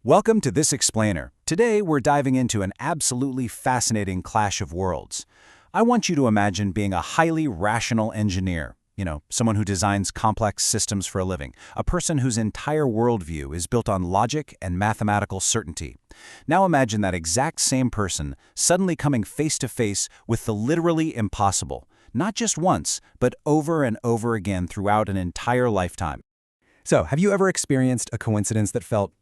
Welcome to This Explainer. Today we're diving into an absolutely fascinating clash of worlds. I want you to imagine being a highly rational engineer, someone who designs complex systems for a living, a person whose entire worldview is built on logic and mathematical certainty. Now imagine that exact same person suddenly coming face to face with the literally impossible, not just once, but over and over again throughout an entire lifetime. So, have you ever experienced a coincidence that felt,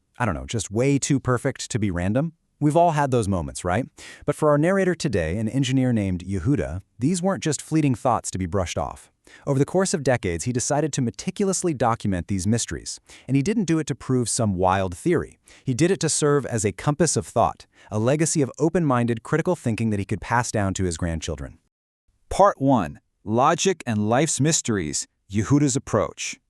just way too perfect to be random? We've all had those moments, right? But for our narrator today, an engineer named Yehuda, these weren't just fleeting thoughts to be brushed off. Over the course of decades, he decided to meticulously document these mysteries. And he didn't do it to prove some wild theory. He did it to serve as a compass of thought, a legacy of open-minded, critical thinking that he could pass down to his grandchildren. Part 1. Logic and Life's Mysteries, Yehuda's Approach.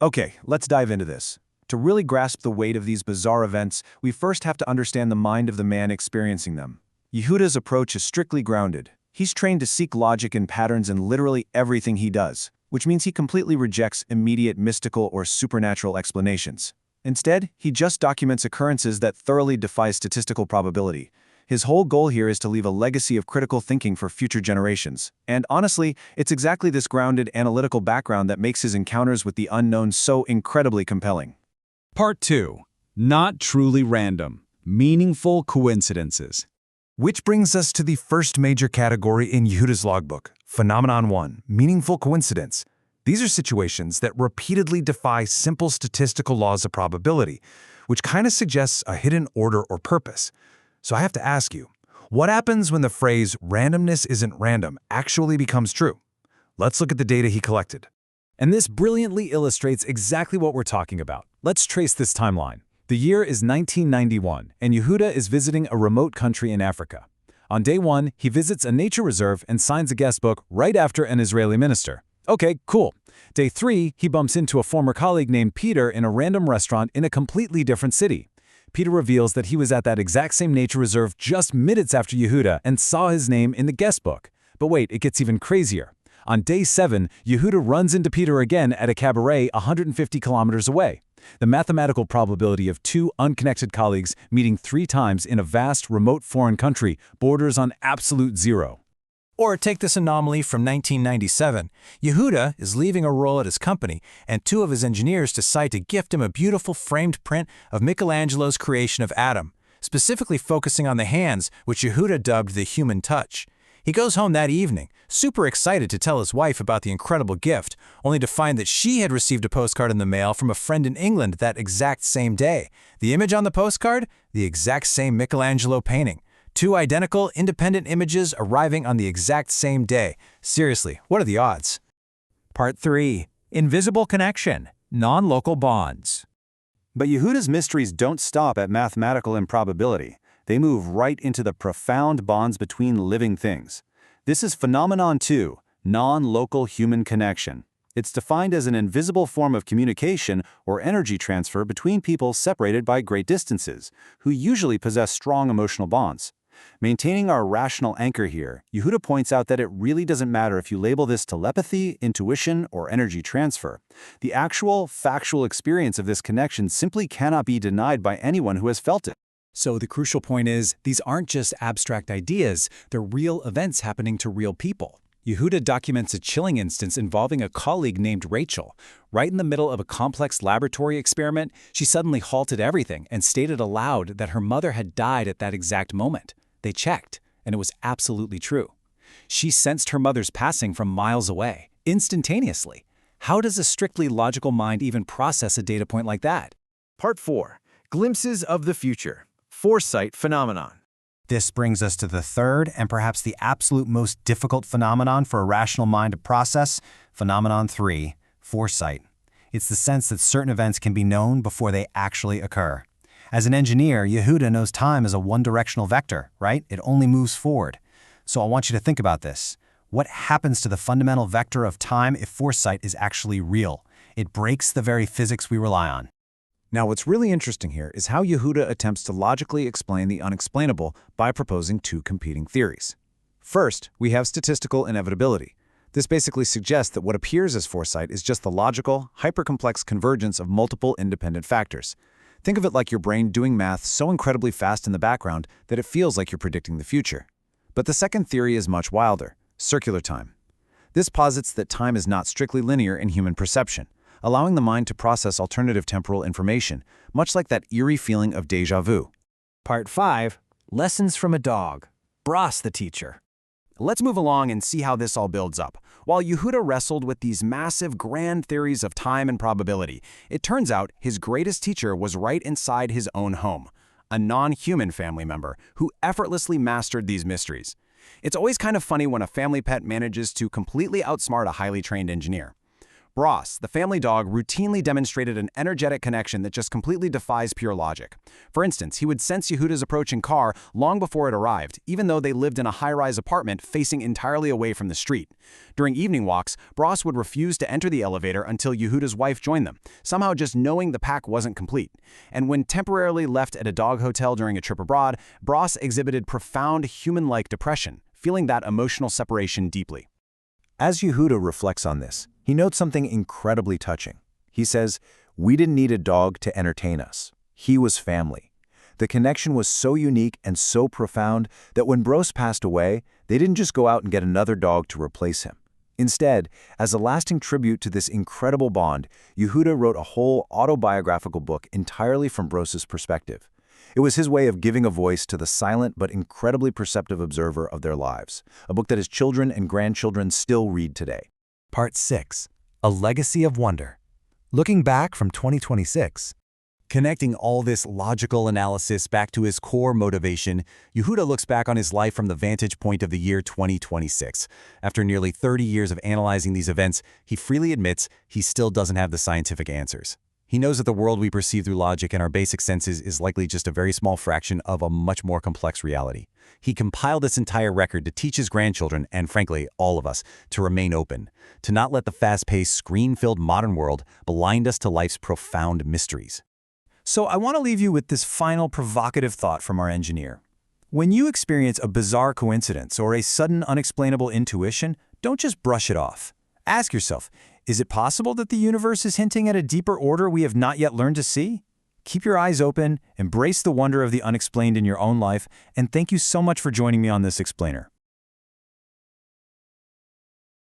Okay, let's dive into this. To really grasp the weight of these bizarre events, we first have to understand the mind of the man experiencing them. Yehuda's approach is strictly grounded. He's trained to seek logic and patterns in literally everything he does, which means he completely rejects immediate mystical or supernatural explanations. Instead, he just documents occurrences that thoroughly defy statistical probability. His whole goal here is to leave a legacy of critical thinking for future generations. And honestly, it's exactly this grounded, analytical background that makes his encounters with the unknown so incredibly compelling. Part 2. Not truly random. Meaningful coincidences. Which brings us to the first major category in Yehuda's logbook, Phenomenon 1, Meaningful Coincidence. These are situations that repeatedly defy simple statistical laws of probability, which kind of suggests a hidden order or purpose. So I have to ask you, what happens when the phrase randomness isn't random actually becomes true? Let's look at the data he collected. And this brilliantly illustrates exactly what we're talking about. Let's trace this timeline. The year is 1991, and Yehuda is visiting a remote country in Africa. On day 1, he visits a nature reserve and signs a guest book right after an Israeli minister. Okay, cool. Day 3, he bumps into a former colleague named Peter in a random restaurant in a completely different city. Peter reveals that he was at that exact same nature reserve just minutes after Yehuda and saw his name in the guest book. But wait, it gets even crazier. On day 7, Yehuda runs into Peter again at a cabaret 150 kilometers away. The mathematical probability of two unconnected colleagues meeting 3 times in a vast, remote foreign country borders on absolute zero. Or take this anomaly from 1997. Yehuda is leaving a role at his company, and 2 of his engineers decide to gift him a beautiful framed print of Michelangelo's creation of Adam, specifically focusing on the hands, which Yehuda dubbed the human touch. He goes home that evening, super excited to tell his wife about the incredible gift, only to find that she had received a postcard in the mail from a friend in England that exact same day. The image on the postcard? The exact same Michelangelo painting. 2 identical, independent images arriving on the exact same day. Seriously, what are the odds? Part 3. Invisible Connection, Non-Local Bonds. But Yehuda's mysteries don't stop at mathematical improbability. They move right into the profound bonds between living things. This is Phenomenon 2, Non-Local Human Connection. It's defined as an invisible form of communication or energy transfer between people separated by great distances, who usually possess strong emotional bonds. Maintaining our rational anchor here, Yehuda points out that it really doesn't matter if you label this telepathy, intuition, or energy transfer. The actual, factual experience of this connection simply cannot be denied by anyone who has felt it. So the crucial point is, these aren't just abstract ideas, they're real events happening to real people. Yehuda documents a chilling instance involving a colleague named Rachel. Right in the middle of a complex laboratory experiment, she suddenly halted everything and stated aloud that her mother had died at that exact moment. They checked, and it was absolutely true. She sensed her mother's passing from miles away, instantaneously. How does a strictly logical mind even process a data point like that? Part 4. Glimpses of the Future, Foresight Phenomenon. This brings us to the third and perhaps the absolute most difficult phenomenon for a rational mind to process, Phenomenon 3, Foresight. It's the sense that certain events can be known before they actually occur. As an engineer, Yehuda knows time as a one-directional vector, right? It only moves forward. So I want you to think about this. What happens to the fundamental vector of time if foresight is actually real? It breaks the very physics we rely on. Now, what's really interesting here is how Yehuda attempts to logically explain the unexplainable by proposing 2 competing theories. First, we have statistical inevitability. This basically suggests that what appears as foresight is just the logical, hypercomplex convergence of multiple independent factors. Think of it like your brain doing math so incredibly fast in the background that it feels like you're predicting the future. But the second theory is much wilder: circular time. This posits that time is not strictly linear in human perception, allowing the mind to process alternative temporal information, much like that eerie feeling of déjà vu. Part 5. Lessons from a dog. Bros the teacher. Let's move along and see how this all builds up. While Yehuda wrestled with these massive, grand theories of time and probability, it turns out his greatest teacher was right inside his own home, a non-human family member who effortlessly mastered these mysteries. It's always kind of funny when a family pet manages to completely outsmart a highly trained engineer. Bros, the family dog, routinely demonstrated an energetic connection that just completely defies pure logic. For instance, he would sense Yehuda's approaching car long before it arrived, even though they lived in a high-rise apartment facing entirely away from the street. During evening walks, Bros would refuse to enter the elevator until Yehuda's wife joined them, somehow just knowing the pack wasn't complete. And when temporarily left at a dog hotel during a trip abroad, Bros exhibited profound human-like depression, feeling that emotional separation deeply. As Yehuda reflects on this, he notes something incredibly touching. He says, "We didn't need a dog to entertain us. He was family." The connection was so unique and so profound that when Bros passed away, they didn't just go out and get another dog to replace him. Instead, as a lasting tribute to this incredible bond, Yehuda wrote a whole autobiographical book entirely from Bros's perspective. It was his way of giving a voice to the silent but incredibly perceptive observer of their lives, a book that his children and grandchildren still read today. Part 6. A Legacy of Wonder. Looking back from 2026. Connecting all this logical analysis back to his core motivation, Yehuda looks back on his life from the vantage point of the year 2026. After nearly 30 years of analyzing these events, he freely admits he still doesn't have the scientific answers. He knows that the world we perceive through logic and our basic senses is likely just a very small fraction of a much more complex reality. He compiled this entire record to teach his grandchildren, and frankly, all of us, to remain open, to not let the fast-paced, screen-filled modern world blind us to life's profound mysteries. So I want to leave you with this final provocative thought from our engineer. When you experience a bizarre coincidence or a sudden unexplainable intuition, don't just brush it off. Ask yourself, is it possible that the universe is hinting at a deeper order we have not yet learned to see? Keep your eyes open, embrace the wonder of the unexplained in your own life, and thank you so much for joining me on this explainer.